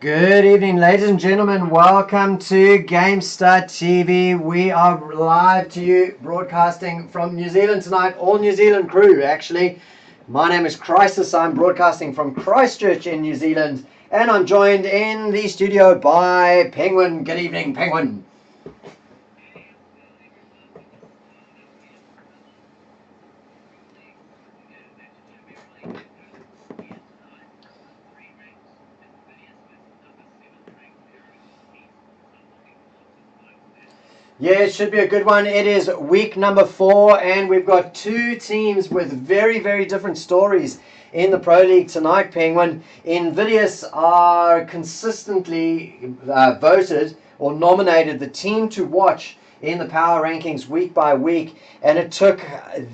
Good evening, ladies and gentlemen. Welcome to GameStar TV. We are live to you, broadcasting from New Zealand tonight. All New Zealand crew, actually. My name is Crisis. I'm broadcasting from Christchurch in New Zealand, and I'm joined in the studio by Penguin. Good evening, Penguin. Yeah, it should be a good one. It is week number 4, and we've got two teams with very, very different stories in the Pro League tonight, Penguin. Invidious are consistently voted or nominated the team to watch in the power rankings week by week, and it took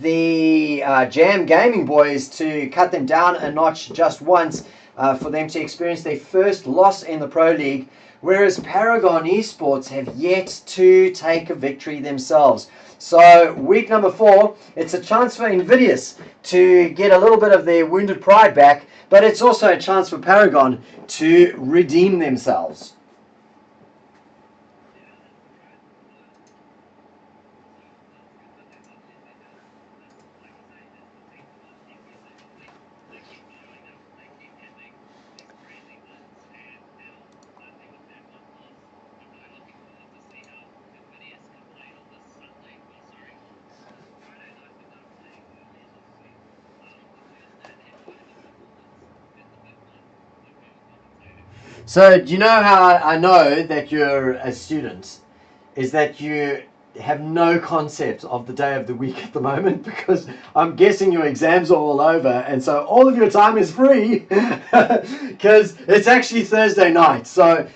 the Jam Gaming boys to cut them down a notch just once for them to experience their first loss in the Pro League. Whereas Paragon Esports have yet to take a victory themselves. So week number 4, it's a chance for Invidious to get a little bit of their wounded pride back, but it's also a chance for Paragon to redeem themselves. So, do you know how I know that you're a student? Is that you have no concept of the day of the week at the moment, because I'm guessing your exams are all over, and so all of your time is free because it's actually Thursday night. So,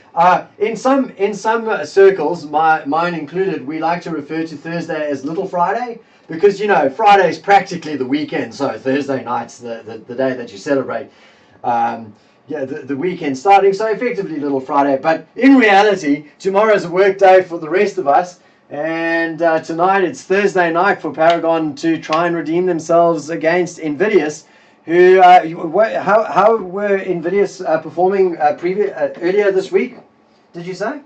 in some circles, mine included, we like to refer to Thursday as Little Friday, because Friday is practically the weekend, so Thursday night's the day that you celebrate. The weekend starting, so effectively Little Friday, but in reality tomorrow's a work day for the rest of us, and tonight it's Thursday night for Paragon to try and redeem themselves against Invidious, who how were Invidious performing earlier this week, did you say?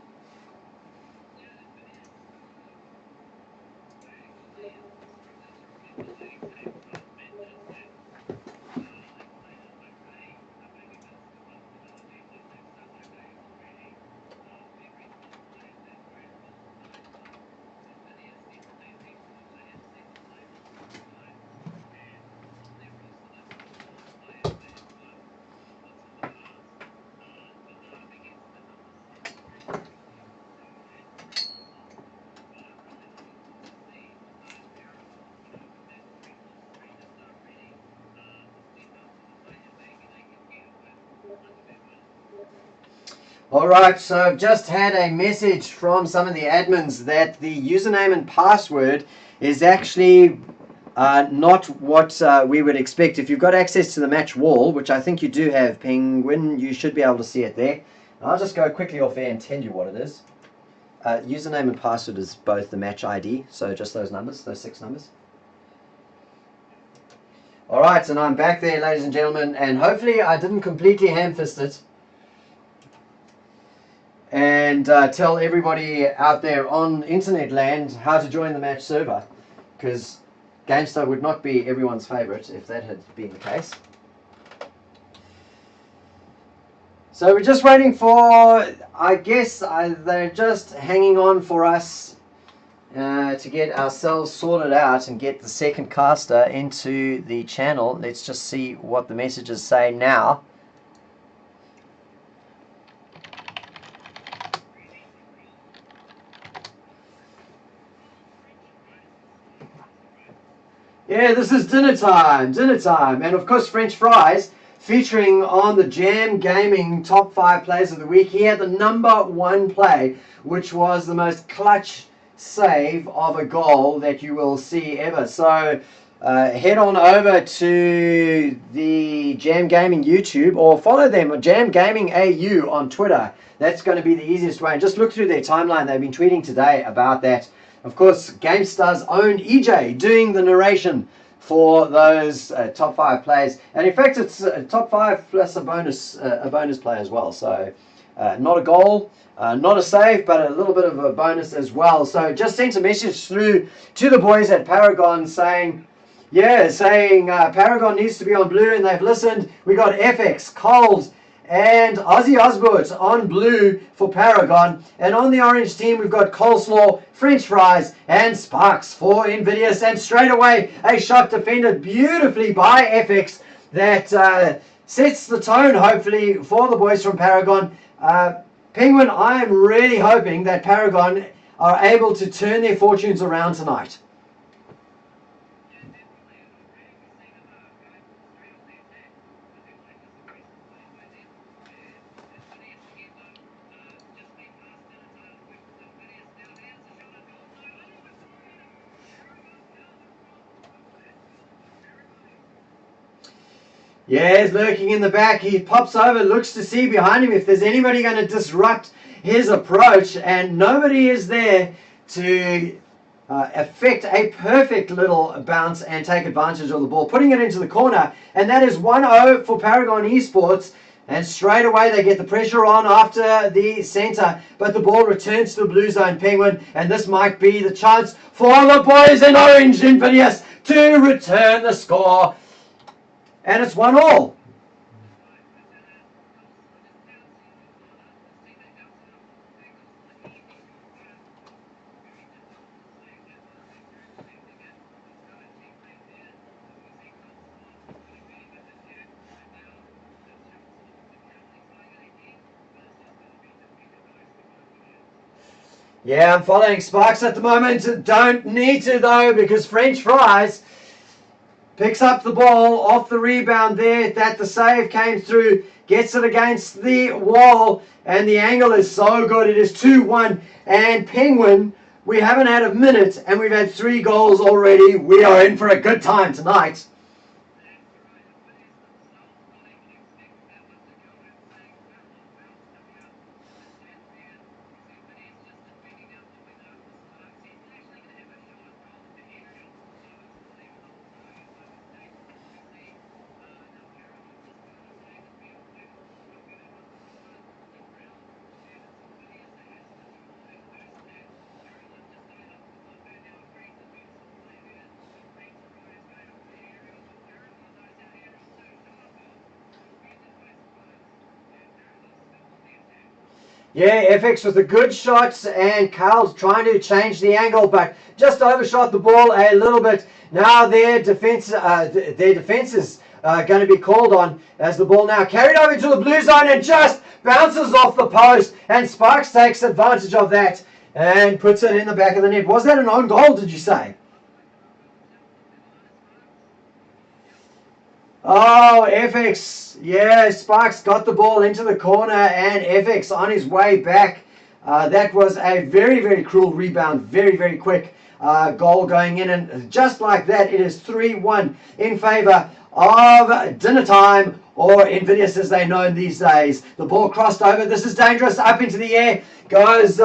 Alright, so I've just had a message from some of the admins that the username and password is actually not what we would expect. If you've got access to the match wall, which I think you do have, Penguin, you should be able to see it there. I'll just go quickly off air and tell you what it is. Username and password is both the match ID, so just those numbers, those 6 numbers. Alright, and I'm back there, ladies and gentlemen, and hopefully I didn't completely ham-fist it. And tell everybody out there on internet land how to join the match server, because GameStar would not be everyone's favorite if that had been the case. So we're just waiting for, I guess they're just hanging on for us to get ourselves sorted out and get the second caster into the channel. Let's just see what the messages say now. Yeah, this is dinner time, and of course French fries, featuring on the Jam Gaming top 5 plays of the week. He had the number 1 play, which was the most clutch save of a goal that you will see ever. So head on over to the Jam Gaming YouTube, or follow them, Jam Gaming AU on Twitter. That's going to be the easiest way, and just look through their timeline. They've been tweeting today about that. Of course, GameStar's own EJ doing the narration for those top 5 plays, and in fact it's top 5 plus a bonus play as well. So not a goal, not a save, but a little bit of a bonus as well. So just sent a message through to the boys at Paragon saying, Paragon needs to be on blue, and they've listened. We got FX, Coles, and Ozzy Osbourne on blue for Paragon. And on the orange team, we've got Coleslaw, French Fries, and Sparks for Invidious. And straight away, a shot defended beautifully by FX that sets the tone, hopefully, for the boys from Paragon. Penguin, I am really hoping that Paragon are able to turn their fortunes around tonight. Yeah, he's lurking in the back. He pops over, looks to see behind him if there's anybody going to disrupt his approach, and nobody is there to affect a perfect little bounce and take advantage of the ball, putting it into the corner. And that is 1-0 for Paragon Esports. And straight away they get the pressure on after the centre, but the ball returns to the blue zone, Penguin, and this might be the chance for the boys in orange, Invidious, to return the score. And it's 1-1. Yeah, I'm following Sparks at the moment. Don't need to though, because French Fries picks up the ball off the rebound there that the save came through, gets it against the wall, and the angle is so good. It is 2-1, and Penguin, we haven't had a minute and we've had 3 goals already. We are in for a good time tonight. Yeah, FX with a good shot, and Carl's trying to change the angle, but just overshot the ball a little bit. Now their defense is going to be called on as the ball now carried over to the blue zone and just bounces off the post, and Sparks takes advantage of that and puts it in the back of the net. Was that an own goal, did you say? Oh, FX. Yeah, Sparks got the ball into the corner, and FX on his way back. That was a very, very cruel rebound. Very, very quick goal going in. And just like that, it is 3-1 in favour of Dinner Time, or Invidious as they're known these days. The ball crossed over. This is dangerous. Up into the air goes...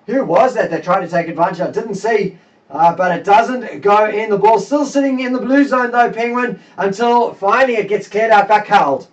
who was that tried to take advantage? I didn't see. But it doesn't go in. The ball still sitting in the blue zone though, Penguin, until finally it gets cleared out back held.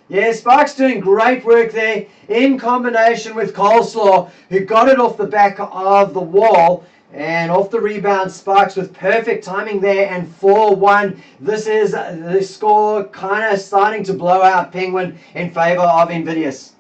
Yeah, Sparks doing great work there in combination with Coleslaw, who got it off the back of the wall and off the rebound. Sparks with perfect timing there, and 4-1. This is the score kind of starting to blow out Penguin in favour of Invidious.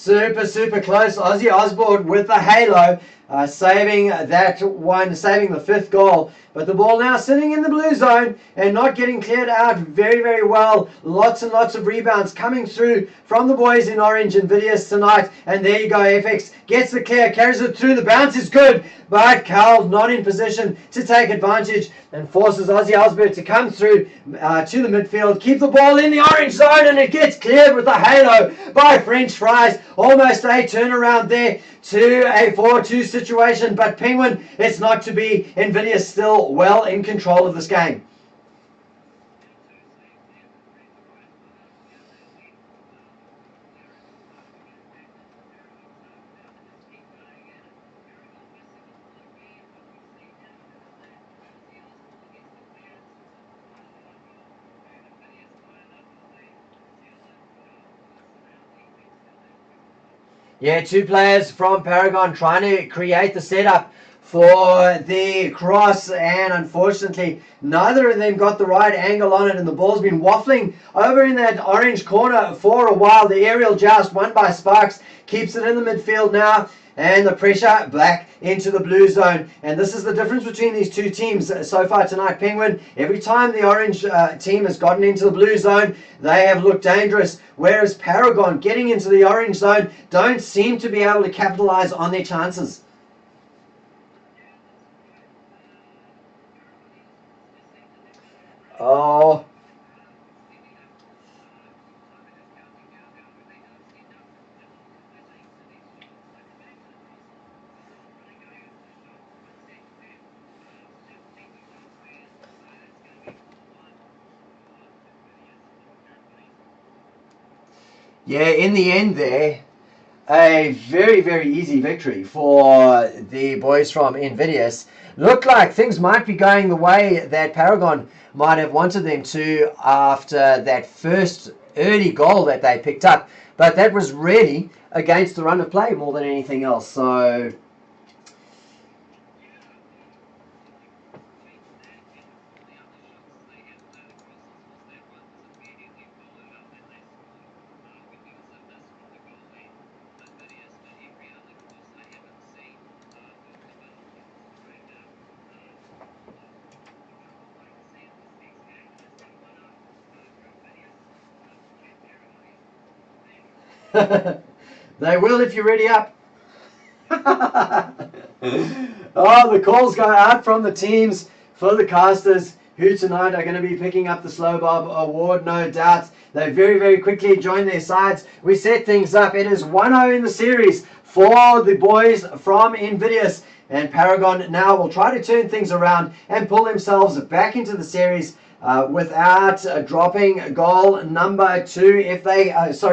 Super, super close. Ozzy Osbourne with the halo, saving that one, saving the fifth goal. But the ball now sitting in the blue zone and not getting cleared out very, very well. Lots and lots of rebounds coming through from the boys in orange, Invidious tonight. And there you go, FX gets the clear, carries it through. The bounce is good, but Carl's not in position to take advantage and forces Ozzy Osbourne to come through to the midfield. Keep the ball in the orange zone, and it gets cleared with a halo by French Fries. Almost a turnaround there to a 4-2 situation, but Penguin, it's not to be. Invidious still well in control of this game. Yeah, two players from Paragon trying to create the setup for the cross, and unfortunately neither of them got the right angle on it, and the ball's been waffling over in that orange corner for a while. The aerial joust won by Sparks keeps it in the midfield now, and the pressure back into the blue zone. And this is the difference between these two teams so far tonight. Penguin, every time the orange team has gotten into the blue zone, they have looked dangerous, whereas Paragon, getting into the orange zone, don't seem to be able to capitalize on their chances. Oh, yeah, in the end there, a very, very easy victory for the boys from Invidious. Looked like things might be going the way that Paragon might have wanted them to after that first early goal that they picked up. But that was really against the run of play more than anything else. So they will if you're ready up. Oh, the calls go out from the teams for the casters, who tonight are going to be picking up the Slow Bob Award, no doubt. They very, very quickly join their sides. We set things up. It is 1-0 in the series for the boys from Invidious. And Paragon now will try to turn things around and pull themselves back into the series without dropping goal number 2 if they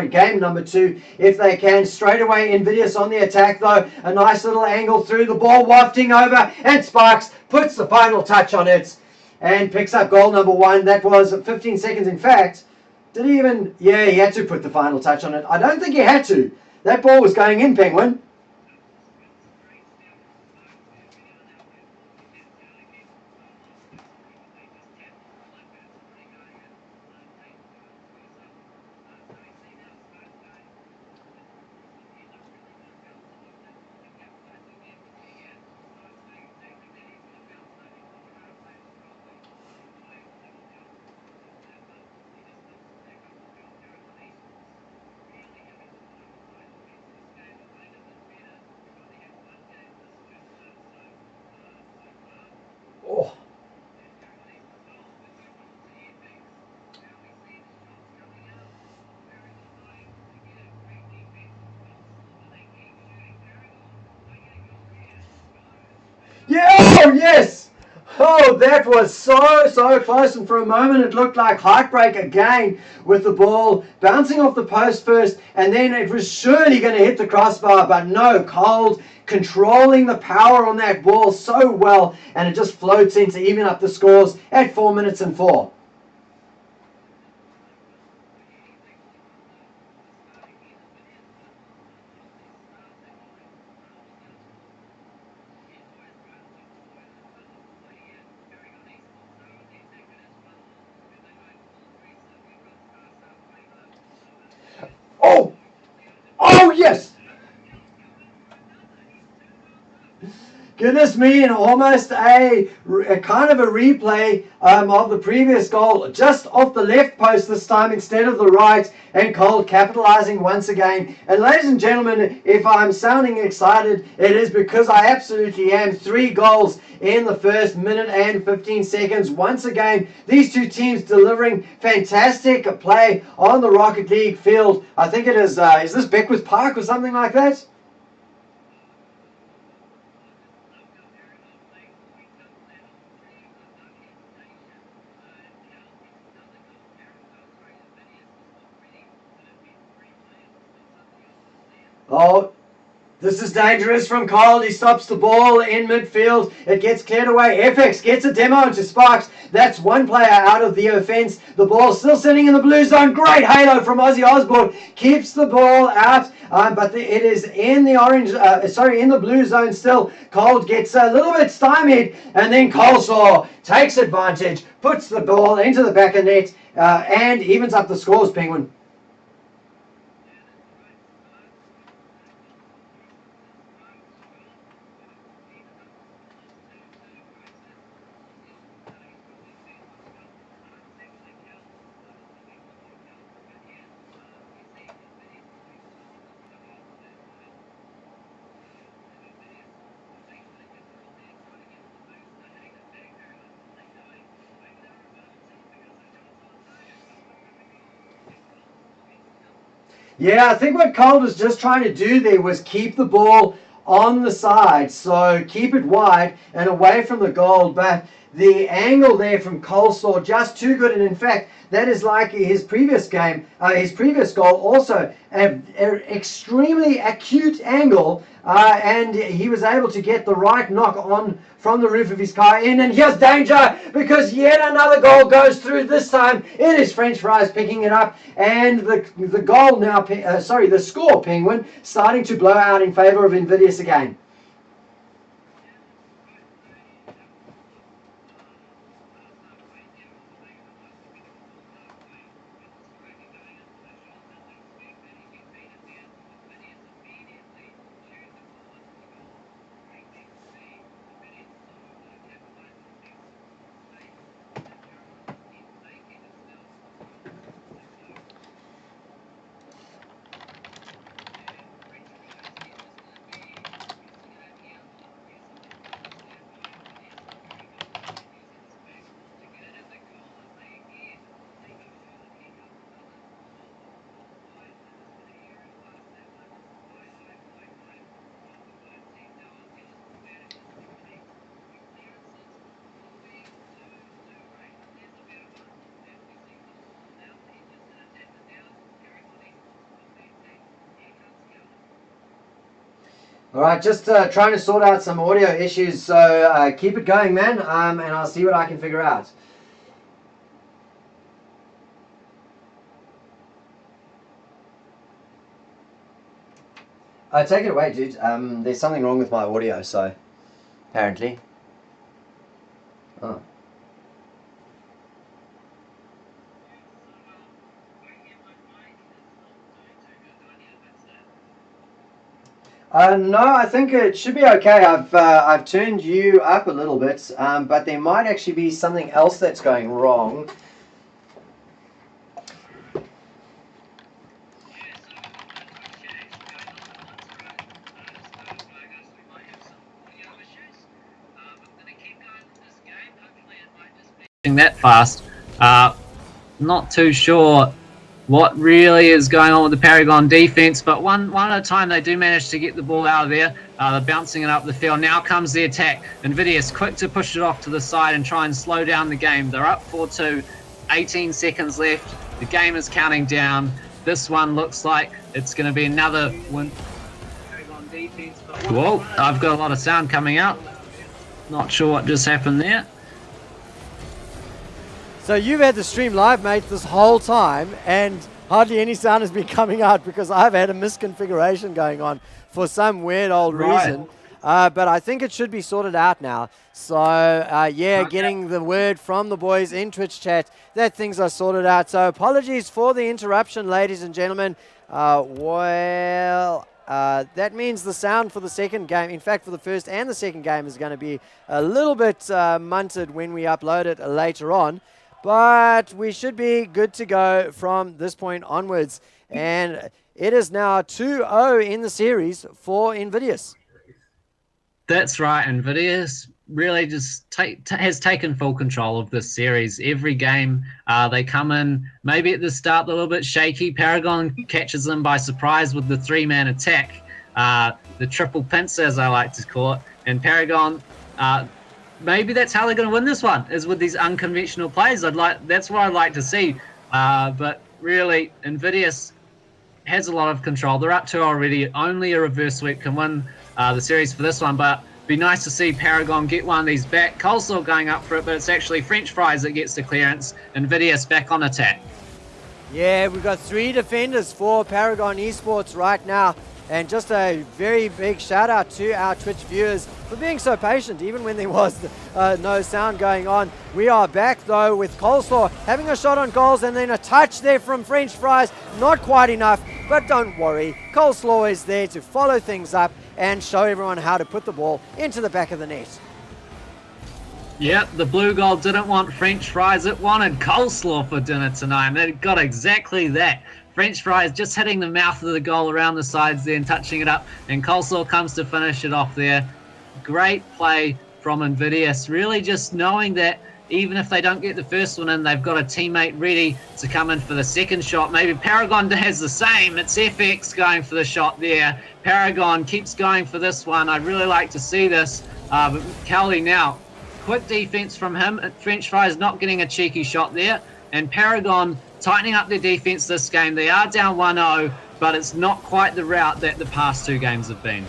game number 2 if they can. Straight away Invidious on the attack though, a nice little angle through, the ball wafting over, and Sparks puts the final touch on it and picks up goal number 1. That was 15 seconds. In fact, did he even, yeah, he had to put the final touch on it. I don't think he had to. That ball was going in, Penguin. Oh. Yeah, oh, yes! Oh, that was so close, and for a moment it looked like heartbreak again, with the ball bouncing off the post first, and then it was surely going to hit the crossbar, but no, Cold controlling the power on that ball so well, and it just floats in to even up the scores at 4 minutes and 4. Oh! Oh, yes! Goodness me, and almost a kind of a replay of the previous goal, just off the left post this time instead of the right, and Cold capitalizing once again. And ladies and gentlemen, if I'm sounding excited, it is because I absolutely am. 3 goals in the first minute and 15 seconds. Once again, these two teams delivering fantastic play on the Rocket League field. I think it is this Beckwith Park or something like that? Oh, this is dangerous from Cold. He stops the ball in midfield. It gets cleared away. FX gets a demo into Sparks. That's one player out of the offense. The ball still sitting in the blue zone. Great halo from Ozzy Osbourne. Keeps the ball out, but it is in the in the blue zone still. Cold gets a little bit stymied, and then Coleslaw takes advantage, puts the ball into the back of net, and evens up the scores, Penguin. Yeah, I think what Cold was just trying to do there was keep the ball on the side. So keep it wide and away from the goal. But the angle there from Coleslaw just too good. And in fact, that is like his previous game, his previous goal, also an extremely acute angle. And he was able to get the right knock on from the roof of his car in. And here's danger, because yet another goal goes through. This time it is French Fries picking it up. And the goal now, the score, Penguin, starting to blow out in favor of Invidious again. All right, just trying to sort out some audio issues, so keep it going, man, and I'll see what I can figure out. Take it away, dude. There's something wrong with my audio, so apparently. Oh. No, I think it should be okay. I've turned you up a little bit, but there might actually be something else that's going wrong. That fast. Not too sure what really is going on with the Paragon defense, but one at a time they do manage to get the ball out of there. They're bouncing it up the field. Now comes the attack. Invidious quick to push it off to the side and try and slow down the game. They're up 4-2, 18 seconds left. The game is counting down. This one looks like it's going to be another win. Paragon defense. Whoa, I've got a lot of sound coming out. Not sure what just happened there. So you've had the stream live, mate, this whole time, and hardly any sound has been coming out because I've had a misconfiguration going on for some weird old reason. But I think it should be sorted out now. So, yeah, getting the word from the boys in Twitch chat that things are sorted out. So apologies for the interruption, ladies and gentlemen. Well, That means the sound for the second game, in fact, for the first and the second game, is going to be a little bit munted when we upload it later on. But we should be good to go from this point onwards. And it is now 2-0 in the series for Invidious. That's right. Invidious really just has taken full control of this series. Every game they come in, maybe at the start a little bit shaky. Paragon catches them by surprise with the 3-man attack, the triple pincer, as I like to call it. And Paragon, maybe that's how they're going to win this one, is with these unconventional plays. That's what I'd like to see. But really, Invidious has a lot of control. They're up 2 already. Only a reverse sweep can win the series for this one, but be nice to see Paragon get one of these back. Coleslaw going up for it, but it's actually French Fries that gets the clearance. Invidious back on attack. Yeah, we've got 3 defenders for Paragon Esports right now. And just a very big shout out to our Twitch viewers for being so patient, even when there was no sound going on. We are back though with Coleslaw having a shot on goals and then a touch there from French Fries. Not quite enough, but don't worry. Coleslaw is there to follow things up and show everyone how to put the ball into the back of the net. Yep, the blue goal didn't want French fries, it wanted coleslaw for dinner tonight, and it got exactly that. French fries just hitting the mouth of the goal around the sides there and touching it up, and coleslaw comes to finish it off there. Great play from Invidious, really just knowing that even if they don't get the first one in, they've got a teammate ready to come in for the second shot. Maybe Paragon has the same. It's FX going for the shot there. Paragon keeps going for this one. I'd really like to see this. But Cowley now, quick defense from him. French Fries not getting a cheeky shot there. And Paragon tightening up their defense this game. They are down 1-0, but it's not quite the route that the past 2 games have been.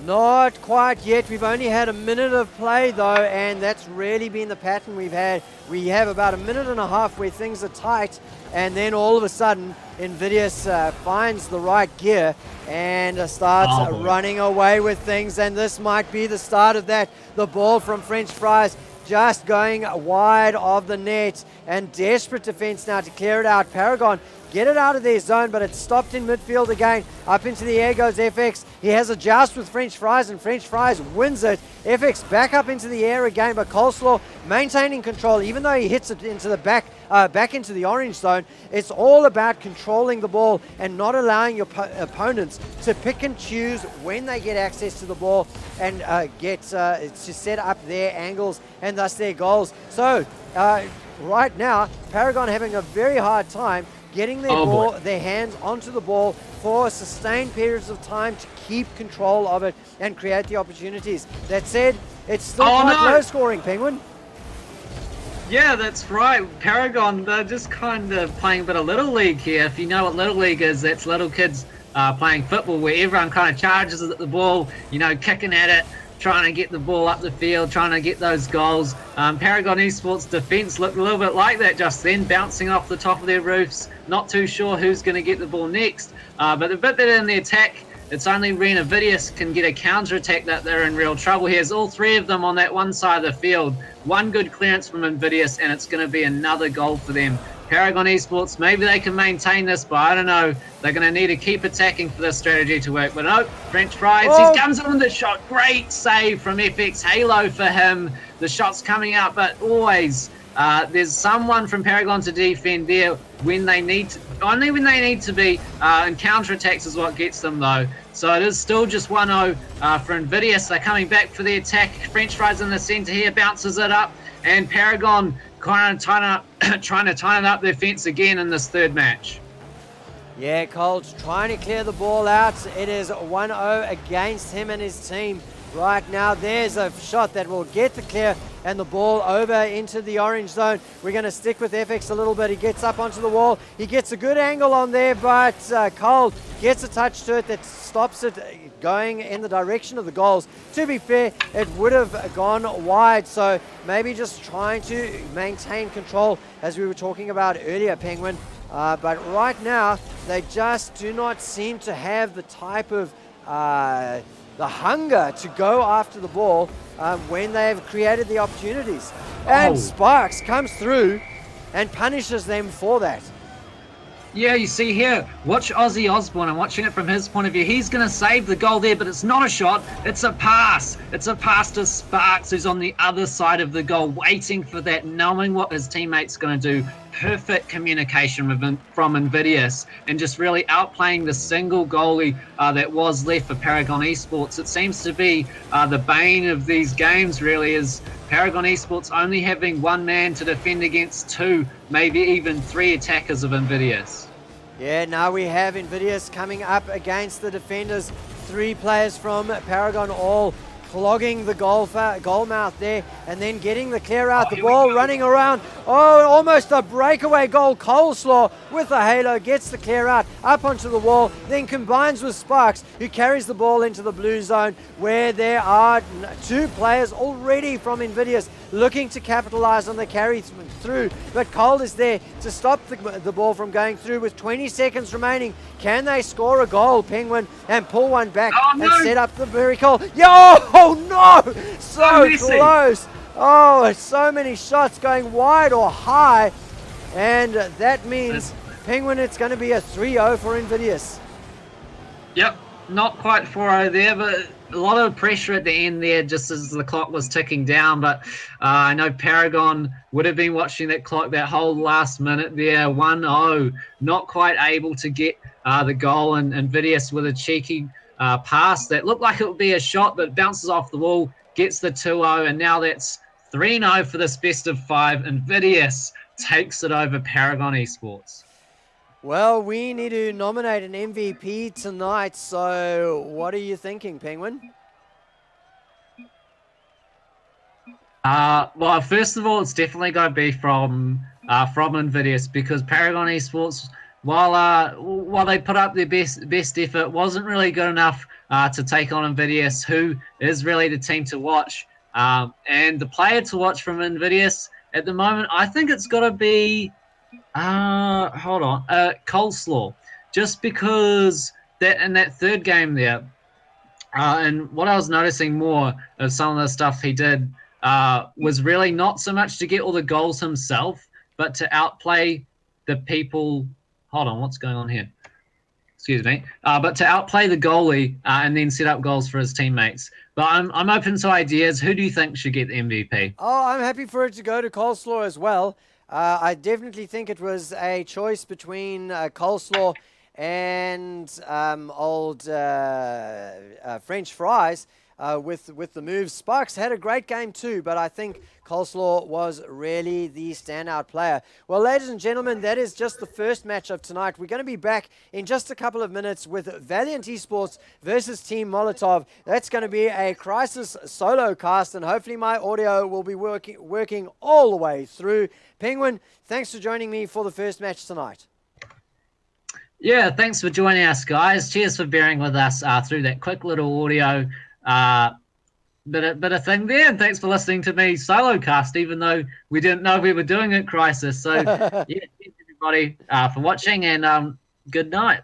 Not quite yet. We've only had a minute of play though, and that's really been the pattern we've had. We have about a minute and a half where things are tight, and then all of a sudden Invidious finds the right gear and starts running away with things, and this might be the start of that. The ball from French Fries just going wide of the net, and desperate defense now to clear it out. Paragon get it out of their zone, but it's stopped in midfield again. Up into the air goes FX. He has a joust with French Fries, and French Fries wins it. FX back up into the air again, but Coleslaw maintaining control, even though he hits it into the back into the orange zone. It's all about controlling the ball and not allowing your opponents to pick and choose when they get access to the ball and get to set up their angles and thus their goals. So right now, Paragon having a very hard time getting their hands onto the ball for sustained periods of time to keep control of it and create the opportunities. That said, it's still quite low scoring, Penguin. Yeah, that's right. Paragon, they're just kind of playing a bit of Little League here. If you know what Little League is, that's little kids playing football where everyone kind of charges at the ball, kicking at it, trying to get the ball up the field, trying to get those goals. Paragon Esports defense looked a little bit like that just then, bouncing off the top of their roofs, not too sure who's going to get the ball next. But the bit that in the attack, it's only Invidious can get a counter-attack that they're in real trouble. Here's all 3 of them on that one side of the field. One good clearance from Invidious, and it's going to be another goal for them. Paragon Esports, maybe they can maintain this, but I don't know. They're going to need to keep attacking for this strategy to work. But no, French Fries, he comes in with the shot. Great save from FX. Halo for him. The shot's coming out, but always there's someone from Paragon to defend there when they need to. Only when they need to be, and counterattacks is what gets them though. So it is still just 1-0 for Invidious. They're coming back for the attack. French Fries in the centre here, bounces it up, and Paragon kind of trying to tighten up their fence again in this third match. Yeah, Colts trying to clear the ball out. It is 1-0 against him and his team right now. There's a shot that will get the clear and the ball over into the orange zone. We're going to stick with FX a little bit. He gets up onto the wall. He gets a good angle on there, but Cole gets a touch to it that stops it going in the direction of the goals. To be fair, it would have gone wide, so maybe just trying to maintain control as we were talking about earlier, Penguin. But right now, they just do not seem to have the type of the hunger to go after the ball when they've created the opportunities. And Sparks comes through and punishes them for that. Yeah, you see here, watch Ozzy Osbourne. I'm watching it from his point of view. He's going to save the goal there, but it's not a shot. It's a pass. It's a pass to Sparks, who's on the other side of the goal, waiting for that, knowing what his teammate's going to do. Perfect communication from Invidious, and just really outplaying the single goalie that was left for Paragon Esports. It seems to be the bane of these games, really, is Paragon Esports only having one man to defend against two, maybe even three attackers of Invidious. Yeah, now we have Invidious coming up against the defenders. 3 players from Paragon all clogging the goal mouth there, and then getting the clear out, the ball running around. Oh, almost a breakaway goal. Coleslaw with the halo gets the clear out up onto the wall, then combines with Sparks, who carries the ball into the blue zone, where there are 2 players already from Invidious looking to capitalize on the carry through, but Cole is there to stop the ball from going through with 20 seconds remaining. Can they score a goal, Penguin, and pull one back and set up the miracle? Oh no! So close! Oh, so many shots going wide or high, and that means Penguin, it's going to be a 3-0 for Invidious. Yep, not quite 4-0 there, but a lot of pressure at the end there just as the clock was ticking down. But I know Paragon would have been watching that clock that whole last minute there. 1-0, not quite able to get the goal, and Invidious with a cheeky pass that looked like it would be a shot, but bounces off the wall, gets the 2-0, and now that's 3-0 for this best of 5. Invidious takes it over Paragon Esports. Well, we need to nominate an MVP tonight, so what are you thinking, Penguin? Well, first of all, it's definitely going to be from Invidious, because Paragon Esports, while they put up their best effort, wasn't really good enough to take on Invidious, who is really the team to watch. And the player to watch from Invidious at the moment, I think it's got to be Coleslaw, just because that in that third game there, and what I was noticing more of some of the stuff he did was really not so much to get all the goals himself, but to outplay the people. Hold on, what's going on here? Excuse me. But to outplay the goalie and then set up goals for his teammates. But I'm open to ideas. Who do you think should get the MVP? Oh, I'm happy for it to go to Coleslaw as well. I definitely think it was a choice between Coleslaw and old French fries with the moves. Sparks had a great game too, but I think Coleslaw was really the standout player. Well, ladies and gentlemen, that is just the first match of tonight. We're going to be back in just a couple of minutes with Valiant Esports versus Team Molotov. That's going to be a Crisis solo cast, and hopefully my audio will be working all the way through. Penguin, thanks for joining me for the first match tonight. Yeah, thanks for joining us, guys. Cheers for bearing with us through that quick little audio bit of thing there. And thanks for listening to me solo cast, even though we didn't know we were doing it, Crisis. So, yeah, thanks everybody for watching, and good night.